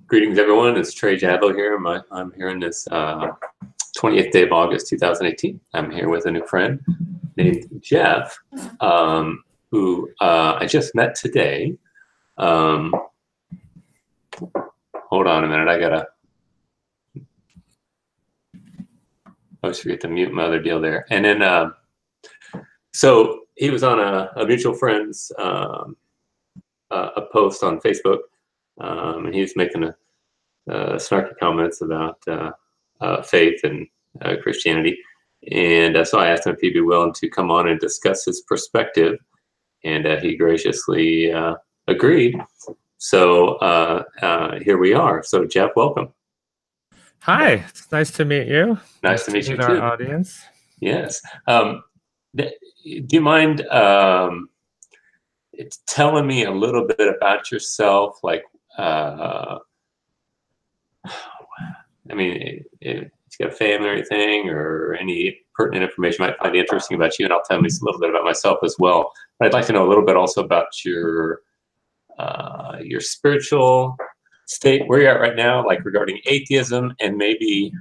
Greetings, everyone. It's Trey here. I'm here in this 20th day of August, 2018. I'm here with a new friend named Jeff, who I just met today. Hold on a minute. I gotta always forget to mute my other deal there. And then, so he was on a mutual friend's a post on Facebook, and he was making snarky comments about faith and Christianity. And so I asked him if he'd be willing to come on and discuss his perspective, and he graciously agreed. So here we are. So Jeff, welcome. Hi, it's nice to meet you. Nice to meet you our too. Audience. Yes. Do you mind telling me a little bit about yourself? Like, I mean, if you got a family or anything, or any pertinent information I might find interesting about you, and I'll tell you a little bit about myself as well. But I'd like to know a little bit also about your spiritual state, where you're at right now, like regarding atheism, and maybe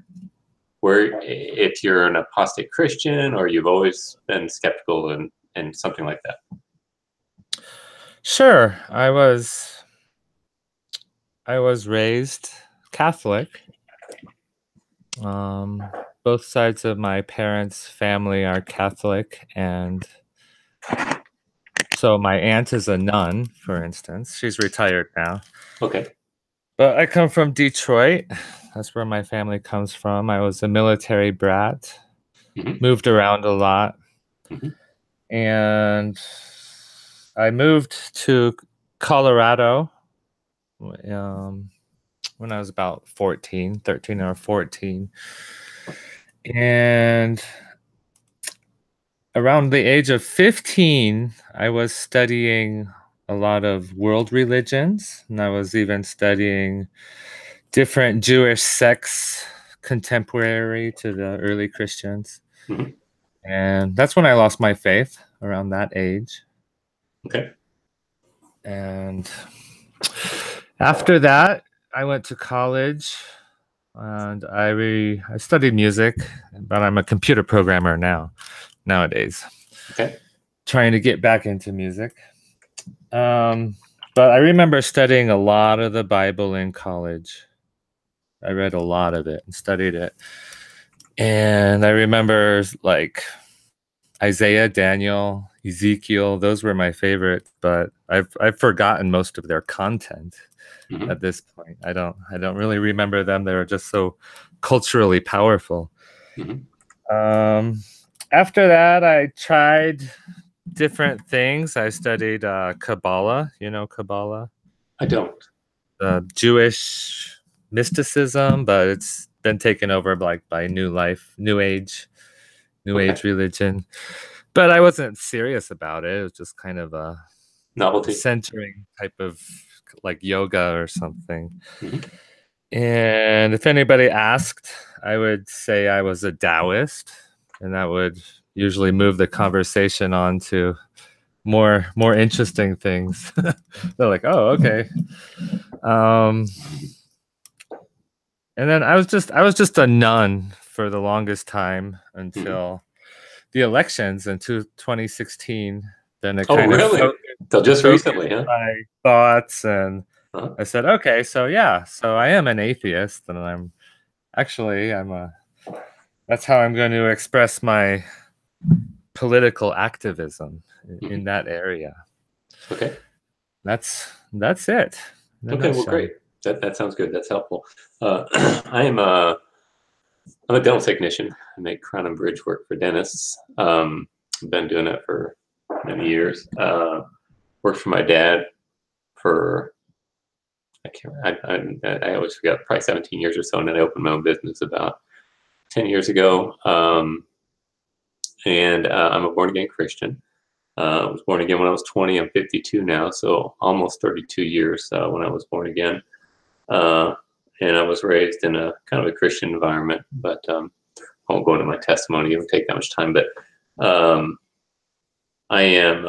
where, if you're an apostate Christian or you've always been skeptical and something like that. Sure, I was raised Catholic. Both sides of my parents' family are Catholic, and so my aunt is a nun, for instance. She's retired now. Okay. But I come from Detroit. That's where my family comes from. I was a military brat, moved around a lot, and I moved to Colorado when I was about 13 or 14. And around the age of 15, I was studying a lot of world religions, and I was even studying different Jewish sects contemporary to the early Christians. And that's when I lost my faith, around that age. Okay. And after that, I went to college, and I studied music, but I'm a computer programmer nowadays. Okay. Trying to get back into music. But I remember studying a lot of the Bible in college. I read a lot of it and studied it. And I remember like Isaiah, Daniel, Ezekiel, those were my favorites, but I've forgotten most of their content at this point. I don't really remember them. They were just so culturally powerful. After that, I tried different things. I studied Kabbalah. You know Kabbalah? I don't. Jewish mysticism, but it's been taken over by New Age religion. But I wasn't serious about it. It was just kind of a novelty, centering type of like yoga or something. And if anybody asked, I would say I was a Taoist, and that would usually move the conversation on to more interesting things. They're like, oh, okay. And then I was just a nun for the longest time until the elections in 2016. Then it kind of until just recently, huh? My thoughts, and I said, okay, so I am an atheist, and that's how I'm going to express my political activism in that area. Okay. That's it. Okay, well, great. That sounds good. That's helpful. I'm a dental technician. I make crown and bridge work for dentists. I've been doing that for many years. Worked for my dad for I always forget, probably 17 years or so, and then I opened my own business about 10 years ago. And I'm a born-again Christian. I was born again when I was 20. I'm 52 now, so almost 32 years when I was born again. And I was raised in a kind of a Christian environment, but I won't go into my testimony. It would take that much time. But I am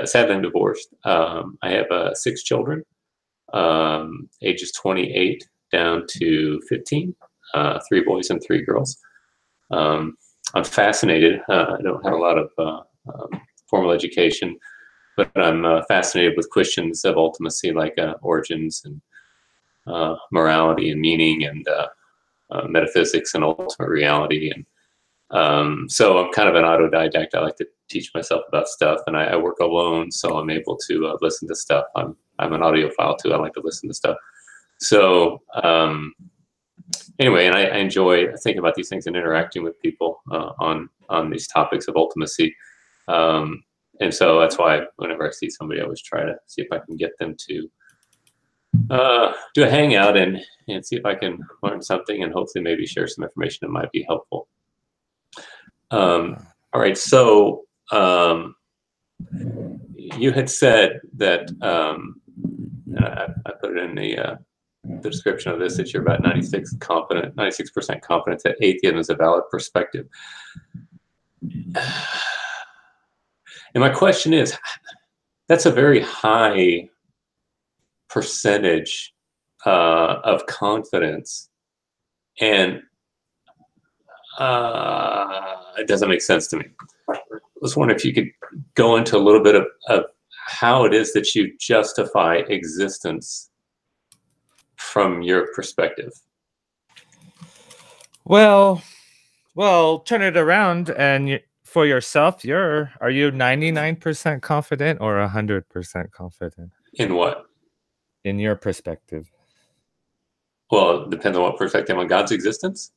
sadly I'm divorced. I have 6 children. ages 28 down to 15, 3 boys and 3 girls. I'm fascinated. I don't have a lot of formal education, but I'm fascinated with questions of ultimacy, like origins and morality and meaning and metaphysics and ultimate reality. And so I'm kind of an autodidact. I like to teach myself about stuff, and I work alone, so I'm able to listen to stuff. I'm an audiophile too. I like to listen to stuff. So anyway, and I enjoy thinking about these things and interacting with people on these topics of ultimacy. And so that's why whenever I see somebody, I always try to see if I can get them to do a hangout and see if I can learn something and hopefully maybe share some information that might be helpful. All right, so you had said that, and I put it in the description of this, that you're about 96% confident that atheism is a valid perspective. And my question is, that's a very high percentage of confidence, and it doesn't make sense to me. I was wondering if you could go into a little bit of how it is that you justify existence from your perspective. Well, turn it around, and for yourself, are you 99% confident or 100% confident? In what? In your perspective. Well, it depends on what perspective on God's existence.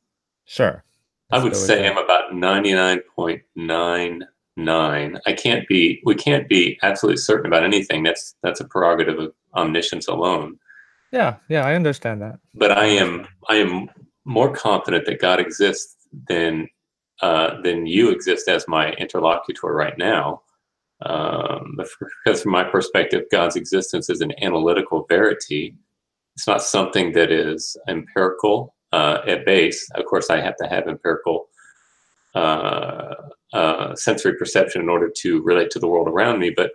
Sure. I would say I'm about 99.99. We can't be absolutely certain about anything. That's a prerogative of omniscience alone. Yeah, I understand that. But I am more confident that God exists than you exist as my interlocutor right now. Because from my perspective, God's existence is an analytical verity. It's not something that is empirical at base. Of course, I have to have empirical sensory perception in order to relate to the world around me. But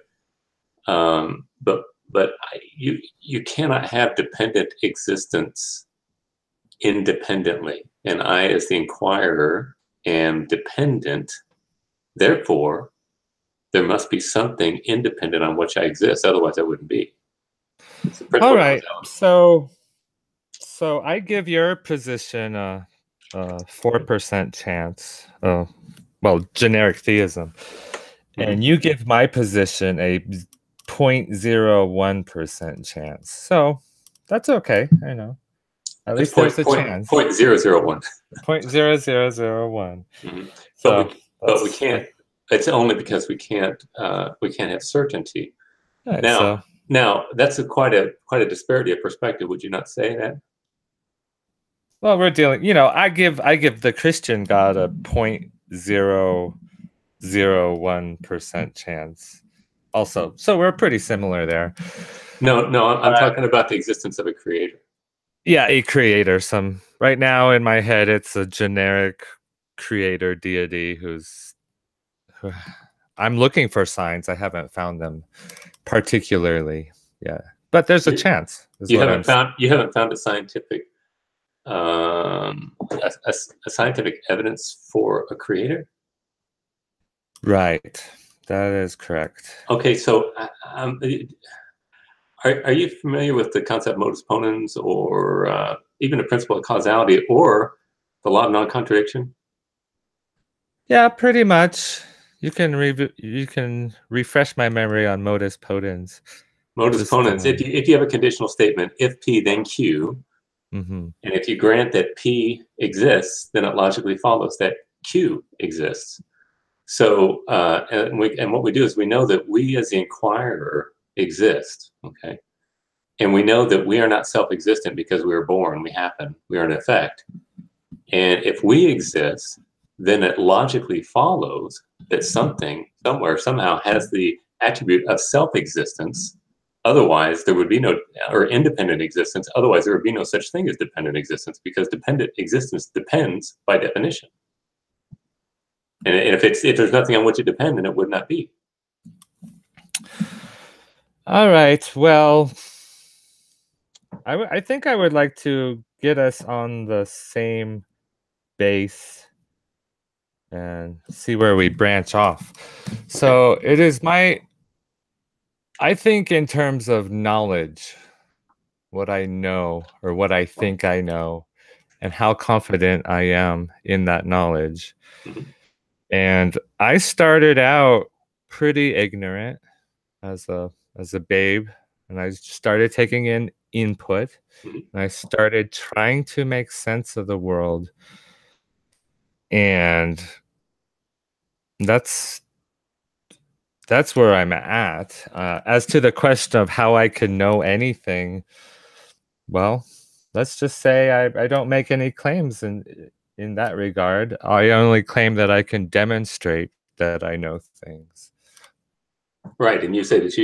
you cannot have dependent existence independently. And I, as the inquirer, am dependent. Therefore, there must be something independent on which I exist. Otherwise, I wouldn't be. All right. So I give your position a 4% chance. Well, generic theism. And you give my position a 0.01% chance. So that's okay. I know. At least there's a chance. 0.001. 0.0001. But we can't. It's only because we can't have certainty. Right, now that's quite a disparity of perspective. Would you not say that? Well, we're dealing. I give the Christian God a 0.001% chance. Also, so we're pretty similar there. No, I'm talking about the existence of a creator. Yeah, a creator. Right now in my head, it's a generic creator deity I'm looking for signs. I haven't found them particularly. Yeah, but there's a chance. You haven't found a scientific scientific evidence for a creator. Right, that is correct. Okay, so are you familiar with the concept of modus ponens, or even the principle of causality, or the law of non-contradiction? Yeah, pretty much. You can refresh my memory on modus ponens. Modus ponens. If you have a conditional statement, if P then Q, and if you grant that P exists, then it logically follows that Q exists. So and what we do is we know that we as the inquirer exist. Okay, and we know that we are not self-existent because we were born. We happen. We are an effect. And if we exist, then it logically follows that something, somewhere, somehow has the attribute of self-existence. Otherwise, there would be no, or independent existence. Otherwise, there would be no such thing as dependent existence, because dependent existence depends by definition. And if there's nothing on which it depends, then it would not be. All right. Well, I think I would like to get us on the same base and see where we branch off. So it is I think in terms of knowledge, what I know or what I think I know, and how confident I am in that knowledge. Mhm. And I started out pretty ignorant as a babe, and I started taking in input, Mhm. and I started trying to make sense of the world. And that's that's where I'm at. As to the question of how I can know anything, well, let's just say I don't make any claims in that regard. I only claim that I can demonstrate that I know things. Right, and you say that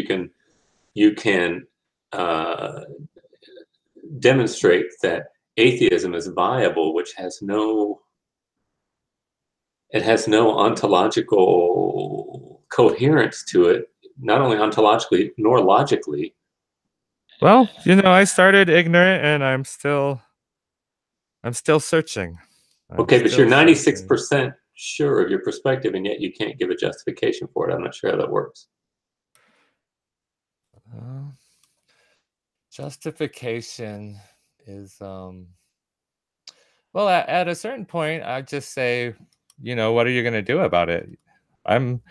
you can uh, demonstrate that atheism is viable, which has no it has no ontological coherence to it, not only ontologically nor logically. Well, I started ignorant and I'm still searching. I'm Okay, but you're still searching. 96% sure of your perspective, and yet you can't give a justification for it. I'm not sure how that works. Uh, Justification is well, at a certain point I just say, what are you going to do about it? I'm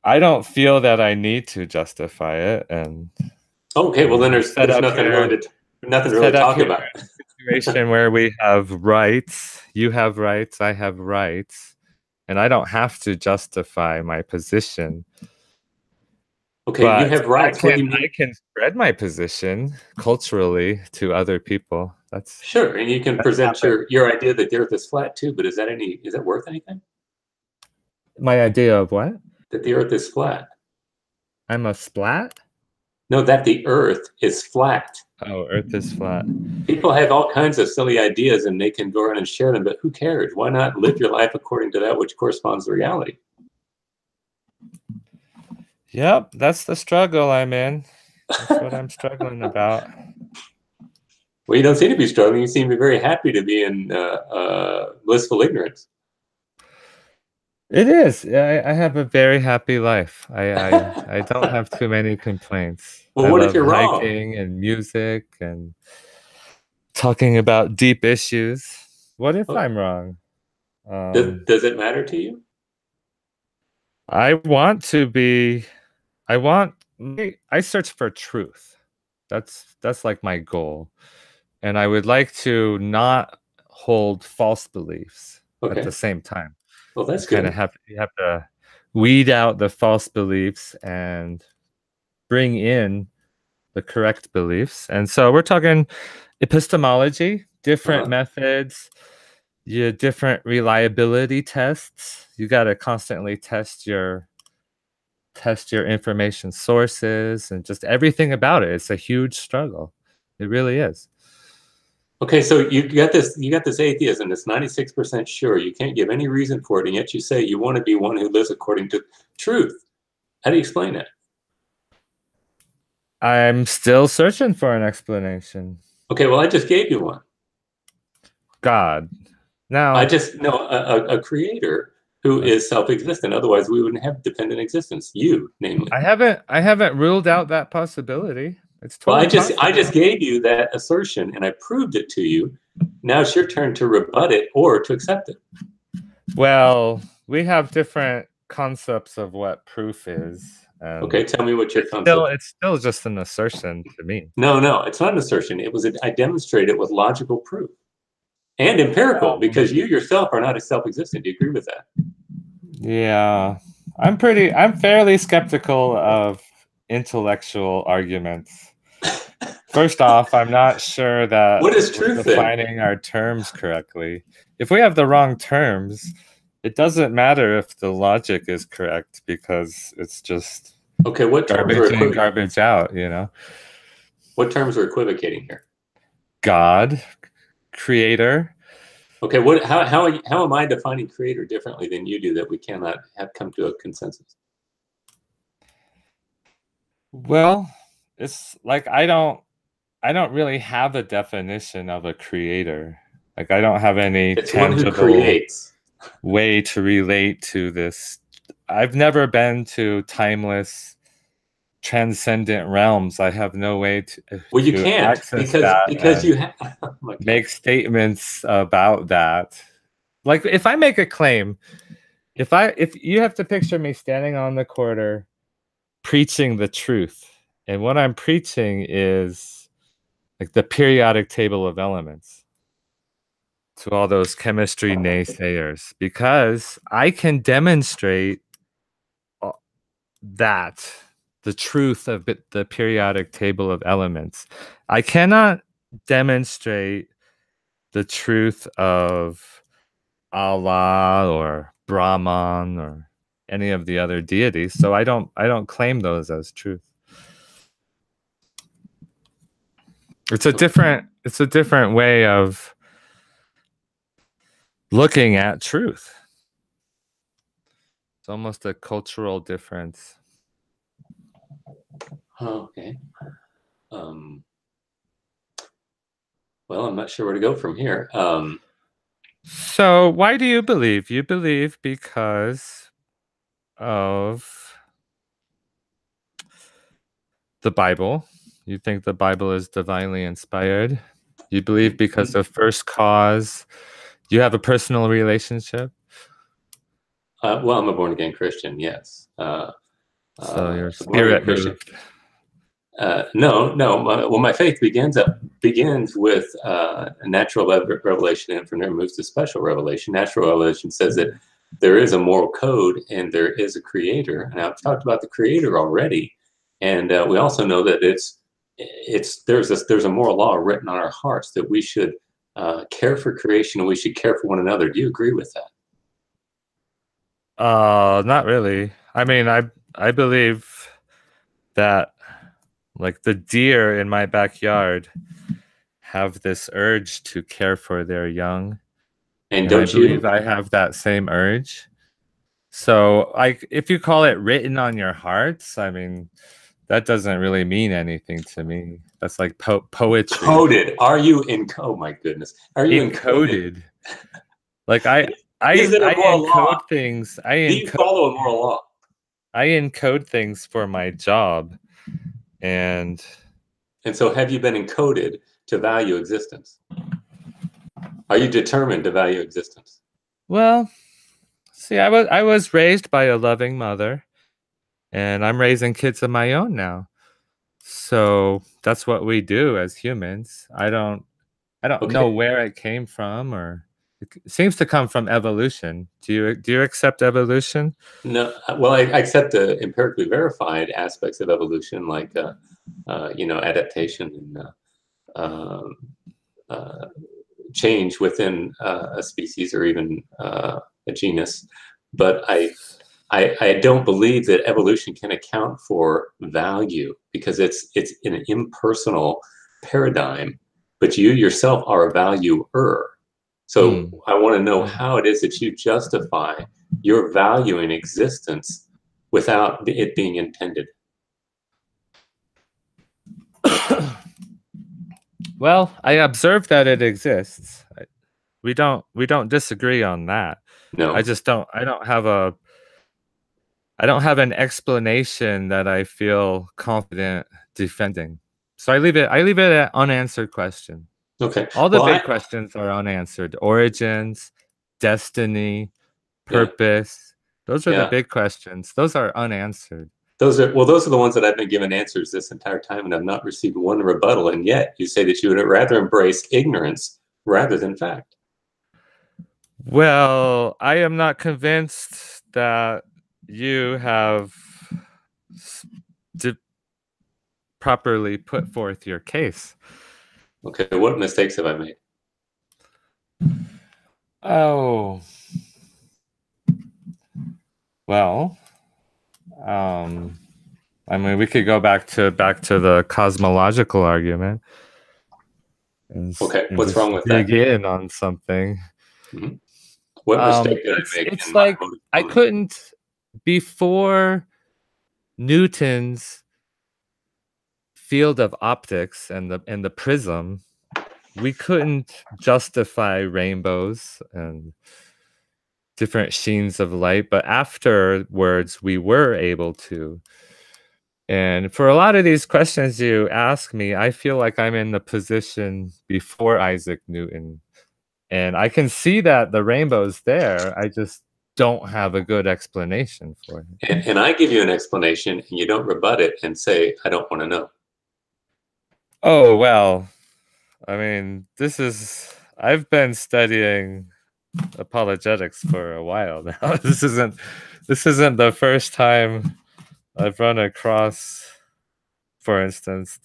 I don't feel that I need to justify it, and Okay, well then we're there's nothing to really set up talk here about. in a situation where we have rights. You have rights, I have rights, and I don't have to justify my position. Okay, you But have rights. What do you I mean? can spread my position culturally to other people. Sure, and you can present Happened. your idea that the Earth is flat too. But is that worth anything? My idea of what? That the Earth is flat? I'm a splat? No, that the Earth is flat. Oh, Earth is flat. People have all kinds of silly ideas, and they can go around and share them. But who cares? Why not live your life according to that which corresponds to reality? Yep, that's the struggle I'm in. That's what I'm struggling about. Well, you don't seem to be struggling. You seem to be very happy to be in blissful ignorance. It is. I have a very happy life. I don't have too many complaints. Well, I what if love you're wrong? hiking and music and talking about deep issues. What if Oh, I'm wrong? does it matter to you? I want to be. I want. I search for truth. That's like my goal, and I would like to not hold false beliefs at the Okay. same time. Well, that's Kind of good. you have to weed out the false beliefs and bring in the correct beliefs. And so we're talking epistemology, different Uh-huh. methods, different reliability tests. You got to constantly test your information sources and just everything about it. It's a huge struggle. It really is. Okay, so you got this atheism that's 96% sure. You can't give any reason for it, and yet you say you want to be one who lives according to truth. How do you explain that? I'm still searching for an explanation. Okay, well, I just gave you one. God. I Now, just know a creator who uh, is self-existent. Otherwise, we wouldn't have dependent existence. You, namely. I haven't ruled out that possibility. It's Well, totally I possible. just gave you that assertion, and I proved it to you. Now it's your turn to rebut it or to accept it. Well, we have different concepts of what proof is, and Okay, tell me what your concept. it's still just an assertion to me. No, it's not an assertion. I demonstrated it with logical proof and empirical because you yourself are not a self-existent. Do you agree with that? Yeah, I'm fairly skeptical of intellectual arguments. First off, I'm not sure that What is we're truth then? defining our terms correctly. If we have the wrong terms, it doesn't matter if the logic is correct because it's just Okay, what terms are garbage in, garbage out. what terms are equivocating here? God, creator. Okay, how am I defining creator differently than you do that we cannot have come to a consensus? Well, it's like I I don't really have a definition of a creator. Like I don't have any It's one who tangible creates. way to relate to this. I've never been to timeless, transcendent realms. I have no way Well, you to can't access that because and you have. Oh my God. make statements about that. Like if I make a claim, if you have to picture me standing on the corner preaching the truth, and what I'm preaching is like the periodic table of elements to all those chemistry naysayers, because I can demonstrate that the truth of the periodic table of elements. I cannot demonstrate the truth of Allah or Brahman or any of the other deities, so I don't claim those as truth. It's a different way of looking at truth. It's almost a cultural difference. Oh, okay. Well, I'm not sure where to go from here. So why do you believe? You believe because of the Bible. You think the Bible is divinely inspired. You believe because of first cause. You have a personal relationship. Well, I'm a born again Christian. Yes. So your born again spirit Christian. moved. No. Well, my faith begins with a natural revelation, and from there moves to special revelation. Natural revelation says that there is a moral code and there is a creator. And I've talked about the creator already, and we also know that there's a moral law written on our hearts that we should care for creation and we should care for one another. Do you agree with that? Not really. I mean, I believe that like the deer in my backyard have this urge to care for their young. And I don't believe you? I have that same urge. So, like, if you call it written on your hearts, I mean, that doesn't really mean anything to me. That's like poetry. Coded? Are you in? Oh my goodness! Are you Encoded? Like I Is it a moral law? encode things. Do you follow a moral law? I encode things for my job, and so, have you been encoded to value existence? Are you determined to value existence? well, see, I was raised by a loving mother, and I'm raising kids of my own now. So that's what we do as humans. I don't Okay. know where it came from, or it seems to come from evolution. Do you accept evolution? No. Well, I accept the empirically verified aspects of evolution, like adaptation and change within a species or even a genus. But I don't believe that evolution can account for value because it's an impersonal paradigm, but you yourself are a valuer. So I want to know how it is that you justify your valuing existence without it being intended. Well, I observe that it exists. We don't disagree on that. No. I don't have an explanation that I feel confident defending. So I leave it an unanswered question. Okay. All the big questions are unanswered. Origins, destiny, purpose. Those are the big questions. Those are unanswered. Those are the ones that I've been given answers this entire time, and I've not received one rebuttal. And yet you say that you would rather embrace ignorance rather than fact. Well, I am not convinced that you have properly put forth your case. Okay, what mistakes have I made? Oh, well, I mean, we could go back to the cosmological argument. Okay, what's wrong with that? Dig in on something. Mm-hmm. What mistake did I make? It's like I couldn't, before Newton's field of optics and the prism, we couldn't justify rainbows and different sheens of light, but afterwards we were able to. And for a lot of these questions you ask me, I feel like I'm in the position before Isaac Newton. And I can see that the rainbow's there. I just don't have a good explanation for it. And I give you an explanation, and you don't rebut it and say, I don't want to know. Oh, well, I mean, I've been studying apologetics for a while now. This isn't the first time I've run across, for instance,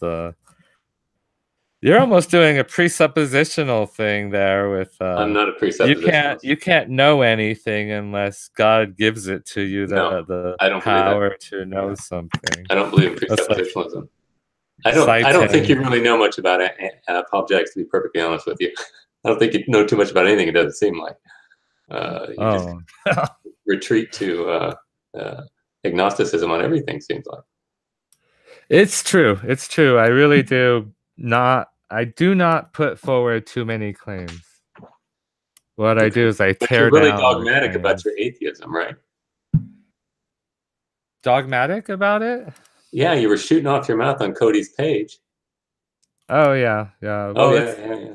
you're almost doing a presuppositional thing there with I'm not a presuppositionalist. you can't know anything unless God gives it to you, the I don't believe power to know something. I don't believe in presuppositionalism. I don't think you really know much about apologetics, to be perfectly honest with you. I don't think you know too much about anything, it doesn't seem like. You just retreat to agnosticism on everything, seems like. It's true. It's true. I really do not put forward too many claims. What I do is I tear down. But you're really dogmatic about your atheism, right? Dogmatic about it? Yeah, you were shooting off your mouth on Cody's page. Oh yeah, yeah. Well, yeah.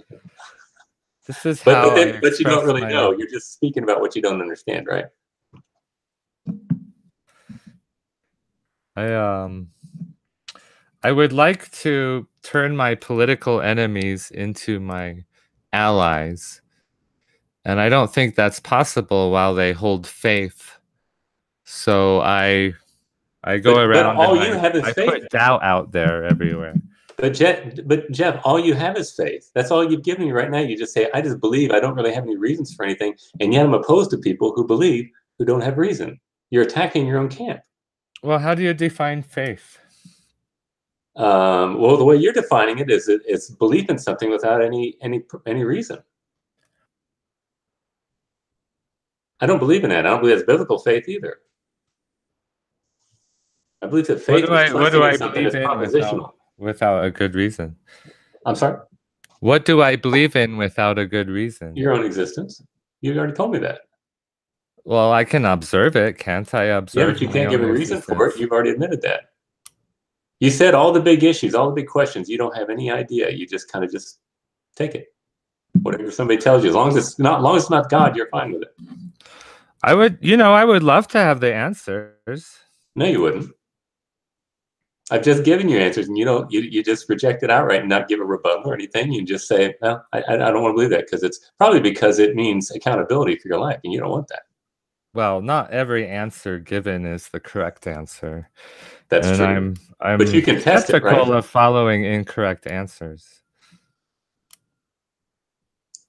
This is but you don't really know. You're just speaking about what you don't understand, right? I would like to turn my political enemies into my allies. And I don't think that's possible while they hold faith. So I go around but all you have is faith. I put doubt out there everywhere. But Jeff, all you have is faith. That's all you've given me right now. You just say, I just believe. I don't really have any reasons for anything. And yet I'm opposed to people who believe, who don't have reason. You're attacking your own camp. Well, how do you define faith? Well, the way you're defining it is it's belief in something without any reason. I don't believe in that. I don't believe that's biblical faith either. I believe that faith what do I believe in without a good reason? I'm sorry? What do I believe in without a good reason? Your own existence. You already told me that. Well, I can observe it, can't I? Observe. Yeah, but you can't give a reason for it. You've already admitted that. You said all the big issues, all the big questions. You don't have any idea. You just kind of just take it. Whatever somebody tells you, as long as it's not God, you're fine with it. I would love to have the answers. No, you wouldn't. I've just given you answers, and you just reject it outright and not give a rebuttal or anything. You just say, "No, I don't want to believe that," because it means accountability for your life, and you don't want that. Well, not every answer given is the correct answer. That's true. But you can test it, right? of following incorrect answers.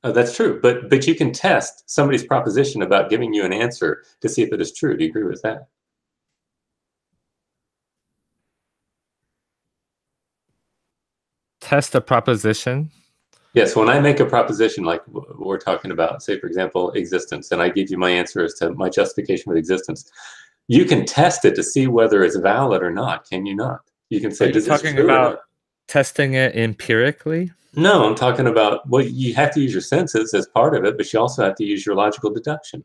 That's true, but you can test somebody's proposition about giving you an answer to see if it is true. Do you agree with that? Test a proposition? Yes, when I make a proposition like we're talking about, say, for example, existence, and I give you my answer as to my justification with existence, you can test it to see whether it's valid or not, can you not? You can say, "Does this true or not?" Testing it empirically? No, I'm talking about, well, you have to use your senses as part of it, but you also have to use your logical deduction.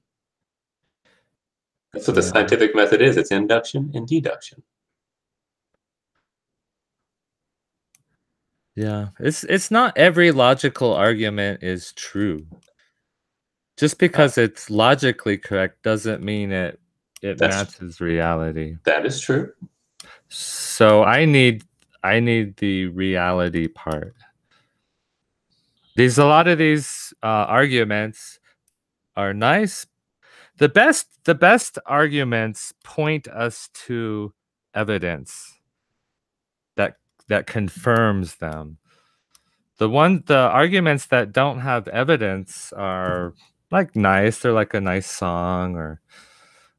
That's what the scientific method is. It's induction and deduction. Yeah, it's not every logical argument is true. Just because it's logically correct doesn't mean it matches reality. That is true. So I need the reality part. A lot of these arguments are nice. The best arguments point us to evidence that confirms them. The arguments that don't have evidence are like nice. They're like a nice song or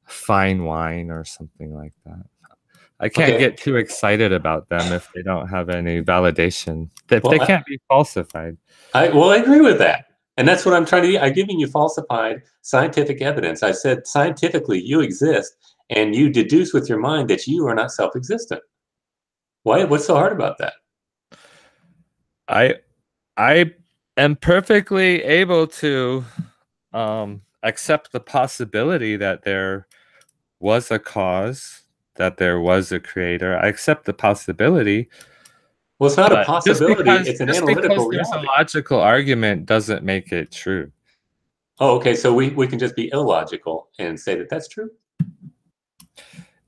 fine wine or something like that. I can't get too excited about them if they don't have any validation. They can't be falsified. I agree with that. And that's what I'm trying to do. I'm giving you falsified scientific evidence. I said scientifically you exist, and you deduce with your mind that you are not self-existent. Why? What's so hard about that? I am perfectly able to accept the possibility that there was a cause, that there was a creator. I accept the possibility. Well, it's not a But possibility, it's an just analytical because there's a reality. logical argument doesn't make it true. Oh, okay, so we can just be illogical and say that that's true?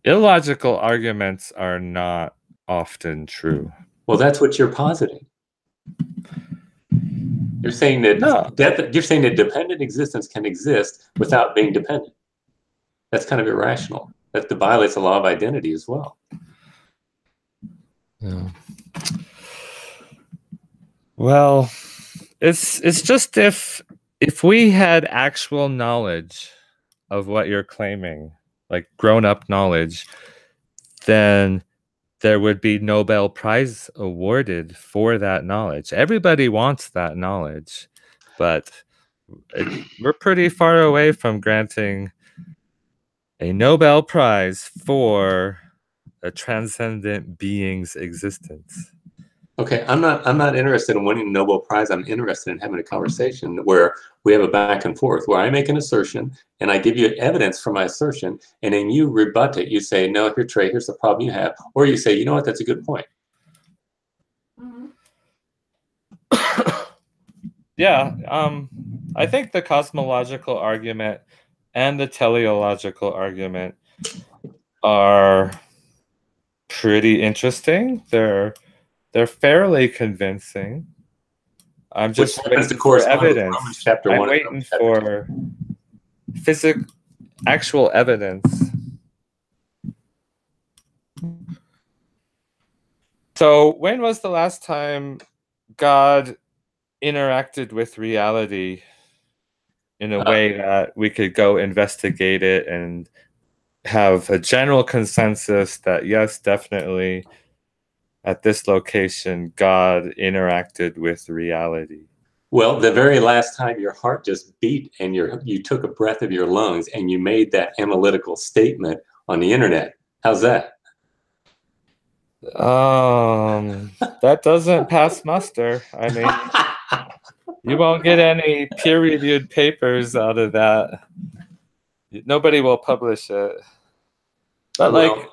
Illogical arguments are not often true. Well, that's what you're positing. You're saying that No. you're saying that dependent existence can exist without being dependent. That's kind of irrational. That violates the law of identity as well. Yeah. Well, it's just if we had actual knowledge of what you're claiming, like grown-up knowledge, then there would be Nobel Prize awarded for that knowledge. Everybody wants that knowledge, but we're pretty far away from granting a Nobel Prize for a transcendent being's existence. Okay, I'm not interested in winning a Nobel Prize. I'm interested in having a conversation where we have a back and forth, where I make an assertion and I give you evidence for my assertion, and then you rebut it. You say, no, here, Trey, here's the problem you have. Or you say, you know what, that's a good point. Yeah, I think the cosmological argument and the teleological argument are pretty interesting. They're fairly convincing. I'm just happens to waiting for correspond with evidence. Romans chapter I'm 1 and waiting Romans chapter for actual evidence. So, when was the last time God interacted with reality in a way that we could go investigate it and have a general consensus that yes, definitely at this location, God interacted with reality? Well, the very last time your heart just beat and you took a breath of your lungs and you made that analytical statement on the internet. How's that? That doesn't pass muster. I mean, you won't get any peer-reviewed papers out of that. Nobody will publish it. But Well, like,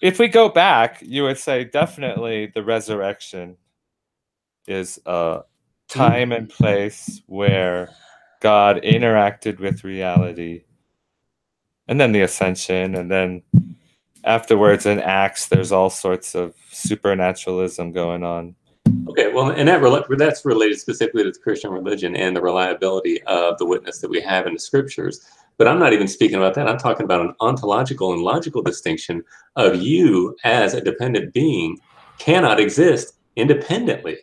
if we go back, you would say definitely the resurrection is a time and place where God interacted with reality. And then the ascension, and then afterwards in Acts, there's all sorts of supernaturalism going on. okay, well, and that's related specifically to the Christian religion and the reliability of the witness that we have in the scriptures. But I'm not even speaking about that. I'm talking about an ontological and logical distinction of you as a dependent being cannot exist independently.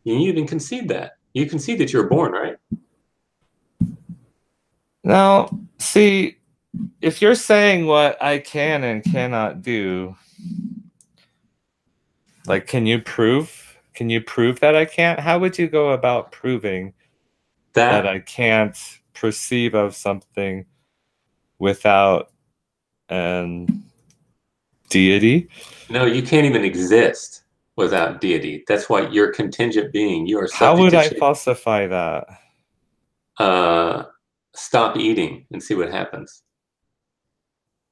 You even concede that. You concede that you're born, right? Now, see, if you're saying what I can and cannot do, like, can you prove that I can't? How would you go about proving that I can't perceive of something without an deity? No, you can't even exist without deity. That's why you're a contingent being. You are How subject would to I change. falsify that? Stop eating and see what happens.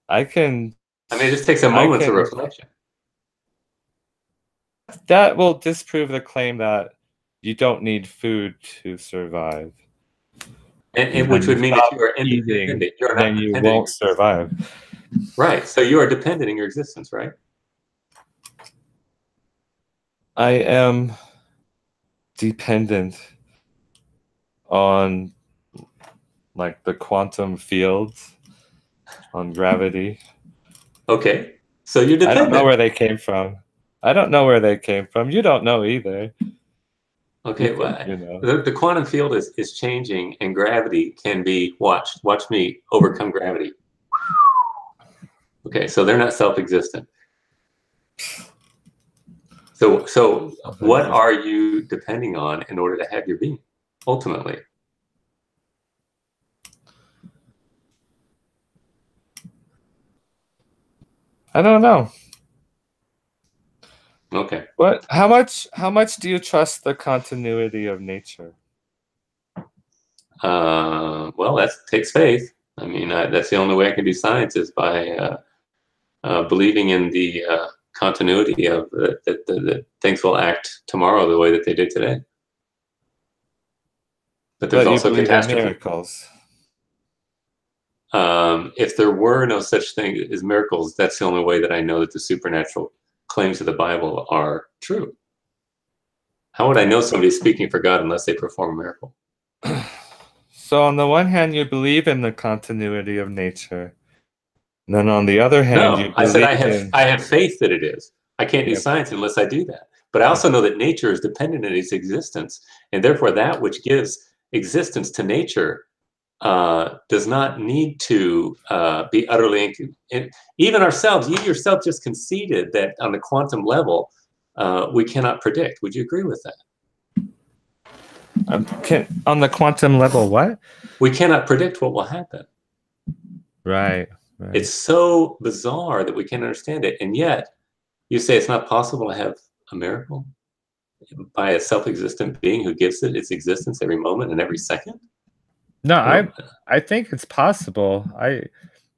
I mean, it just takes a moment of reflection. That will disprove the claim that you don't need food to survive. And which would mean that you are independent. Eating, You're then you won't survive. Right. So you are dependent in your existence, right? I am dependent on like the quantum fields, on gravity. Okay. So you're dependent. I don't know where they came from. You don't know either. Okay, well, the quantum field is changing, and gravity can be watched. Watch me overcome gravity. Okay, so they're not self-existent. So what are you depending on in order to have your being, ultimately? I don't know. Okay. What? How much do you trust the continuity of nature? Well, that takes faith. I mean, that's the only way I can do science is by believing in the continuity of that things will act tomorrow the way that they did today. But there's But you also believe in catastrophe. miracles. If there were no such thing as miracles, that's the only way that I know that the supernatural claims of the Bible are true. How would I know somebody's speaking for God unless they perform a miracle? So on the one hand, you believe in the continuity of nature. And then on the other hand, you No, I said believe in... I have faith that it is. I can't do Yep. science unless I do that. But I also know that nature is dependent on its existence, and therefore that which gives existence to nature does not need to be utterly. Even ourselves, you yourself just conceded that on the quantum level, we cannot predict. Would you agree with that? On the quantum level, what? We cannot predict what will happen. Right. It's so bizarre that we can't understand it. And yet, you say it's not possible to have a miracle by a self-existent being who gives it its existence every moment and every second? No, I think it's possible. I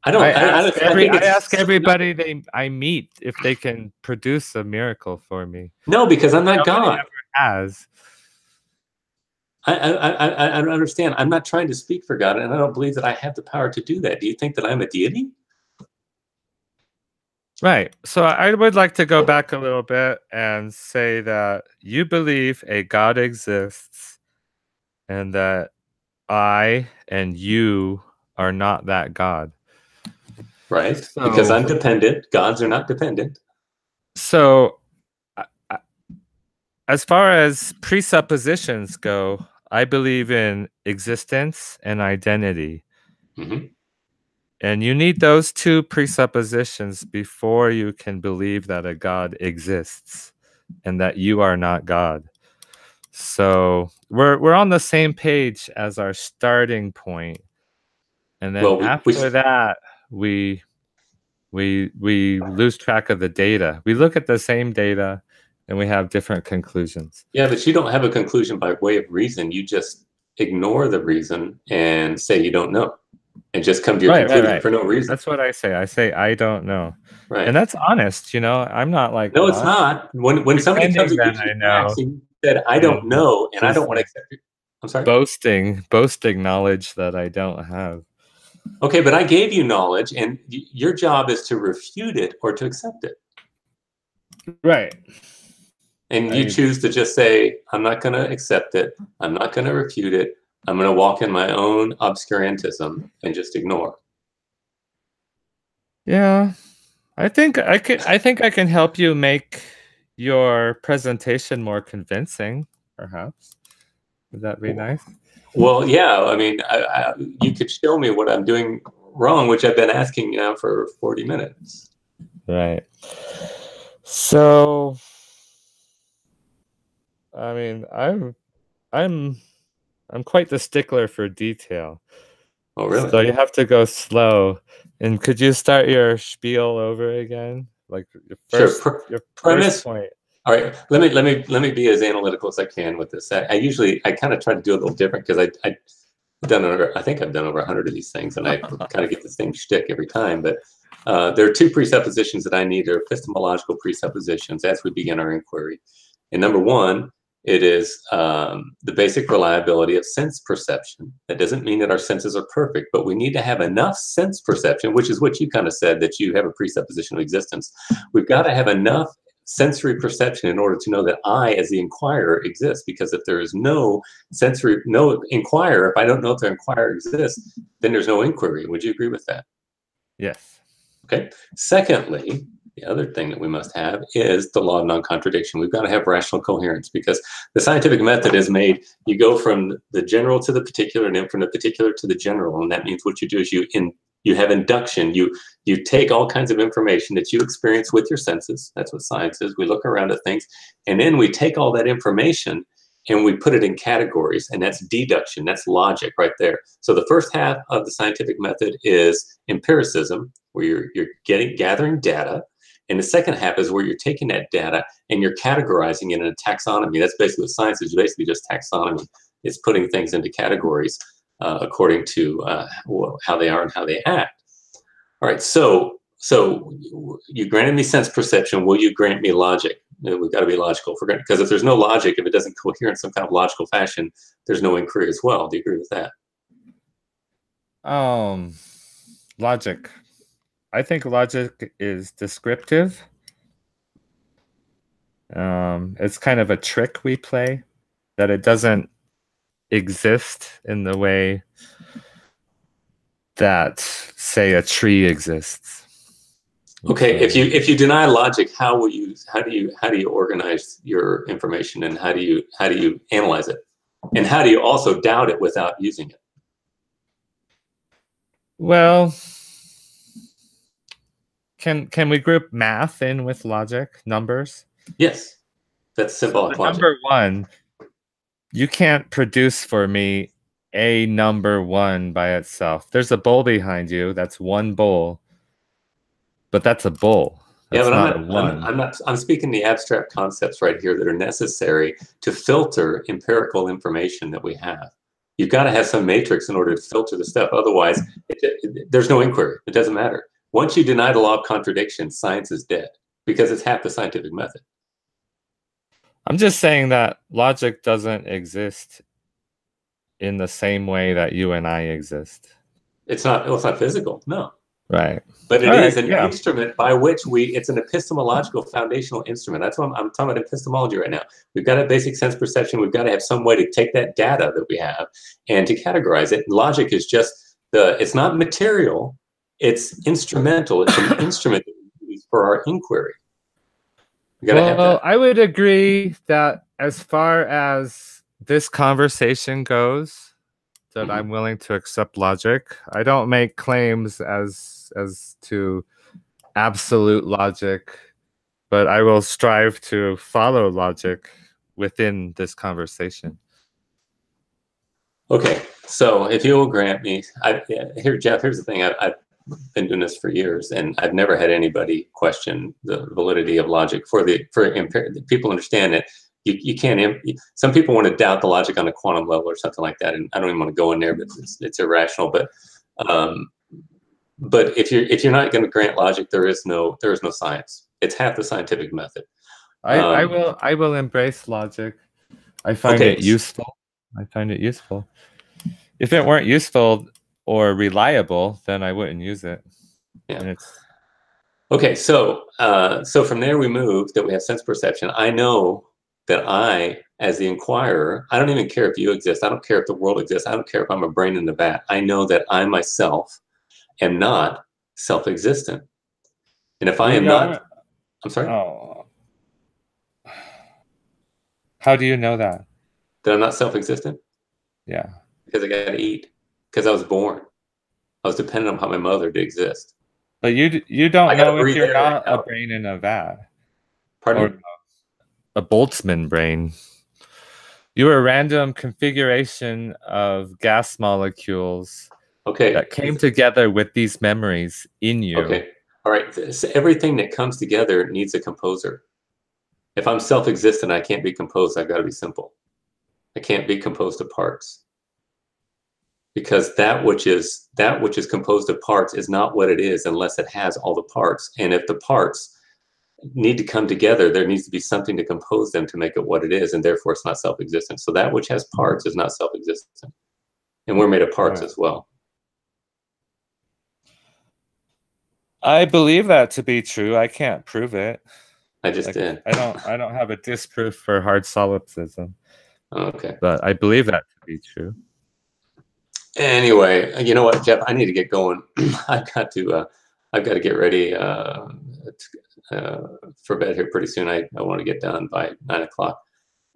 ask everybody I meet if they can produce a miracle for me. No, because I'm not Nobody God. ever has. I don't understand. I'm not trying to speak for God, and I don't believe that I have the power to do that. Do you think that I'm a deity? Right. So I would like to go back a little bit and say that you believe a God exists and that I and you are not that God. Right. So, because I'm dependent. Gods are not dependent. So as far as presuppositions go, I believe in existence and identity. Mm-hmm. And you need those two presuppositions before you can believe that a God exists and that you are not God. So we're on the same page as our starting point. And then after that, we lose track of the data. We look at the same data and we have different conclusions. Yeah, but you don't have a conclusion by way of reason. You just ignore the reason and say you don't know. And just come to your conclusion for no reason. That's what I say. I say I don't know. Right. And that's honest, you know. I'm not like no, it's not. When somebody comes and gives you facts and you said I don't know and I don't want to accept it. I'm sorry. Boasting knowledge that I don't have. Okay, but I gave you knowledge, and your job is to refute it or to accept it. Right. And you choose to just say, I'm not going to accept it. I'm not going to refute it. I'm going to walk in my own obscurantism and just ignore. Yeah. I think I can help you make your presentation more convincing, perhaps. Would that be nice? Well, yeah. I mean, you could show me what I'm doing wrong, which I've been asking now for 40 minutes. Right. So, I mean, I'm quite the stickler for detail. Oh, really? So you have to go slow. And could you start your spiel over again? Like your first point. All right, let me be as analytical as I can with this. I usually kind of try to do it a little different because I think I've done over 100 of these things, and I kind of get the same shtick every time. But there are two presuppositions that I need, are epistemological presuppositions as we begin our inquiry. And number one, it is the basic reliability of sense perception. That doesn't mean that our senses are perfect, but we need to have enough sense perception, which is what you kind of said, that you have a presupposition of existence. We've got to have enough sensory perception in order to know that I, as the inquirer, exists. Because if there is no inquirer, if I don't know if the inquirer exists, then there's no inquiry. Would you agree with that? Yes. Okay. Secondly, the other thing that we must have is the law of non-contradiction. We've got to have rational coherence, because the scientific method is made, you go from the general to the particular and then from the particular to the general. And that means what you do is you have induction. You take all kinds of information that you experience with your senses. That's what science is. We look around at things, and then we take all that information and we put it in categories, and that's deduction. That's logic right there. So the first half of the scientific method is empiricism, where you're gathering data. And the second half is where you're taking that data and you're categorizing it in a taxonomy. That's basically what science is, basically just taxonomy. It's putting things into categories according to how they are and how they act. All right, so you granted me sense perception. Will you grant me logic? We've got to be logical, because if there's no logic, if it doesn't cohere in some kind of logical fashion, there's no inquiry as well. Do you agree with that? Logic. I think logic is descriptive. It's kind of a trick we play, that it doesn't exist in the way that, say, a tree exists. Okay, if you deny logic, how do you organize your information, and how do you analyze it, and how do you also doubt it without using it? Well, can we group math in with logic, numbers? Yes, that's symbolic logic. Number one, you can't produce for me a number one by itself. There's a bowl behind you. That's one bowl, but that's a bowl. That's but I'm speaking the abstract concepts right here that are necessary to filter empirical information that we have. You've got to have some matrix in order to filter the stuff. Otherwise, there's no inquiry. It doesn't matter. Once you deny the law of contradiction, science is dead, because it's half the scientific method. I'm just saying that logic doesn't exist in the same way that you and I exist. It's not physical, no. Right. But it is an instrument by which it's an epistemological foundational instrument. That's what I'm talking about epistemology right now. We've got a basic sense perception. We've got to have some way to take that data that we have and to categorize it. Logic is just it's not material, it's instrumental. It's an instrument for our inquiry. We gotta have that. I would agree that as far as this conversation goes, that I'm willing to accept logic. I don't make claims as to absolute logic, but I will strive to follow logic within this conversation. Okay, so if you will grant me, Jeff, here's the thing. I've been doing this for years, and I've never had anybody question the validity of logic. For people understand that you can't. Some people want to doubt the logic on a quantum level or something like that, and I don't even want to go in there, but it's irrational. But if you're not going to grant logic, there is no science. It's half the scientific method. I will embrace logic. I find it useful. I find it useful. If it weren't useful or reliable, then I wouldn't use it. Yeah. Okay, so from there we move that we have sense perception. I know that I, as the inquirer, I don't even care if you exist. I don't care if the world exists. I don't care if I'm a brain in the vat. I know that I myself am not self-existent. And if I am not, I'm sorry? Oh. How do you know that? That I'm not self-existent? Yeah. Because I got to eat. Because I was born. I was dependent upon my mother to exist. But you don't know if you're not a brain in a vat. Pardon? Or a Boltzmann brain. You're a random configuration of gas molecules that came together with these memories in you. Okay. All right. So everything that comes together needs a composer. If I'm self-existent, I can't be composed. I've got to be simple. I can't be composed of parts. Because that which is composed of parts is not what it is unless it has all the parts. And if the parts need to come together, there needs to be something to compose them to make it what it is, and therefore it's not self-existent. So that which has parts is not self-existent. And we're made of parts as well. I believe that to be true. I can't prove it. I just did. I don't have a disproof for hard solipsism. Okay. But I believe that to be true. Anyway, you know what, Jeff? I need to get going. I've got to get ready for bed here pretty soon. I want to get done by 9 o'clock.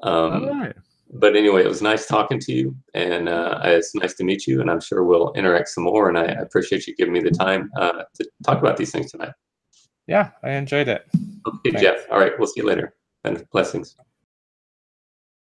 All right. But anyway, it was nice talking to you, and it's nice to meet you. And I'm sure we'll interact some more. And I appreciate you giving me the time to talk about these things tonight. Yeah, I enjoyed it. Okay, Thanks. Jeff. All right, we'll see you later. And blessings.